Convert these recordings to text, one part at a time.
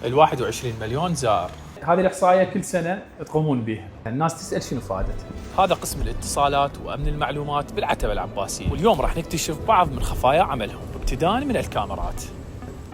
ال 21 مليون زائر. هذه الإحصائية كل سنة تقومون بها، الناس تسأل شنو فادت. هذا قسم الاتصالات وأمن المعلومات بالعتبة العباسية، واليوم راح نكتشف بعض من خفايا عملهم ابتداء من الكاميرات.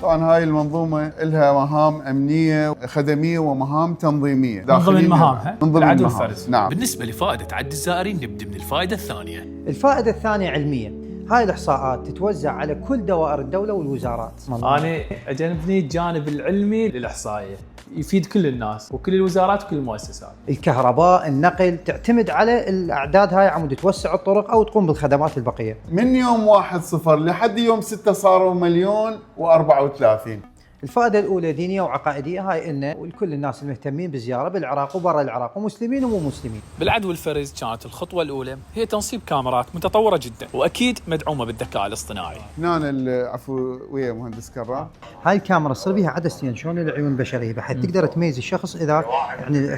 طبعا هاي المنظومة لها مهام أمنية خدمية ومهام تنظيمية من ضمن مهامها العد والفرز. نعم. بالنسبة لفائدة عد الزائرين نبدأ من الفائدة الثانية. الفائدة الثانية علمية. هاي الإحصاءات تتوزع على كل دوائر الدولة والوزارات. أنا أجنبني الجانب العلمي للإحصائية، يفيد كل الناس وكل الوزارات وكل المؤسسات. الكهرباء، النقل، تعتمد على الأعداد هاي عمود توسع الطرق أو تقوم بالخدمات البقية. من يوم 1/0 لحد يوم 6 صاروا 1,034,000. الفائدة الأولى دينية وعقائدية، هاي إن ولكل الناس المهتمين بالزيارة بالعراق وبرا العراق ومسلمين ومو مسلمين. بالعد والفرز كانت الخطوة الأولى هي تنصيب كاميرات متطورة جدا وأكيد مدعومة بالذكاء الاصطناعي. هنا عفوا ويا مهندس كرار. هاي الكاميرا تصير بها عدستين شلون العيون البشرية، بحيث تقدر تميز الشخص إذا يعني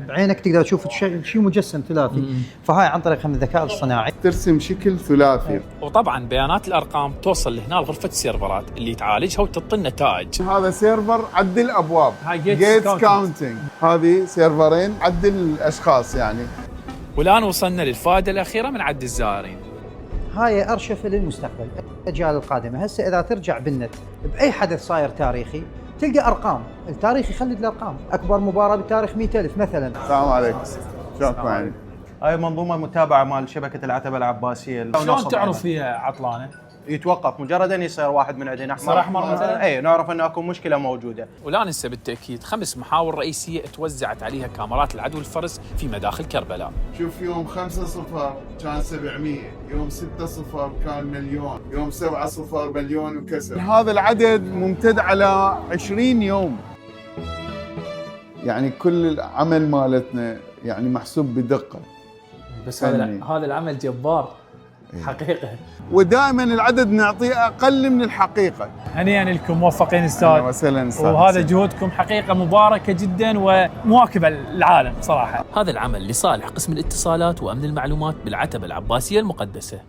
بعينك تقدر تشوف شيء مجسم ثلاثي، فهاي عن طريق الذكاء الاصطناعي ترسم شكل ثلاثي. وطبعا بيانات الأرقام توصل لهنا لغرفة السيرفرات اللي تعالجها وتعطي النتائج. هذا سيرفر عد الابواب، جيتس كاونتينج. هذه سيرفرين عد الاشخاص يعني. والان وصلنا للفائده الاخيره من عد الزائرين. هاي ارشفه للمستقبل، الاجيال القادمه. هسه اذا ترجع بالنت باي حدث صاير تاريخي تلقى ارقام، التاريخ يخلد الارقام. اكبر مباراه بالتاريخ 100,000 مثلا. السلام عليكم. شكرا. هاي منظومه متابعه مال شبكه العتبه العباسيه. شلون تعرف فيها عطلانه؟ يتوقف مجرد ان يصير واحد من عندنا احمر، صار احمر مثلا، اي نعرف انه اكو مشكله موجوده. ولا ننسى بالتاكيد 5 محاور رئيسيه توزعت عليها كاميرات العدو الفرز في مداخل كربلاء. شوف يوم 5/0 كان 700، يوم 6/0 كان مليون، يوم 7/0 مليون وكسر. هذا العدد ممتد على 20 يوم. يعني كل العمل مالتنا يعني محسوب بدقه. بس هذا العمل جبار حقيقة، ودائما العدد نعطيه اقل من الحقيقه. هنيئا لكم، موفقين استاذ. اهلا وسهلا استاذ. وهذا جهودكم حقيقة مباركة جدا ومواكبة العالم صراحة. هذا العمل لصالح قسم الاتصالات وأمن المعلومات بالعتبة العباسية المقدسة.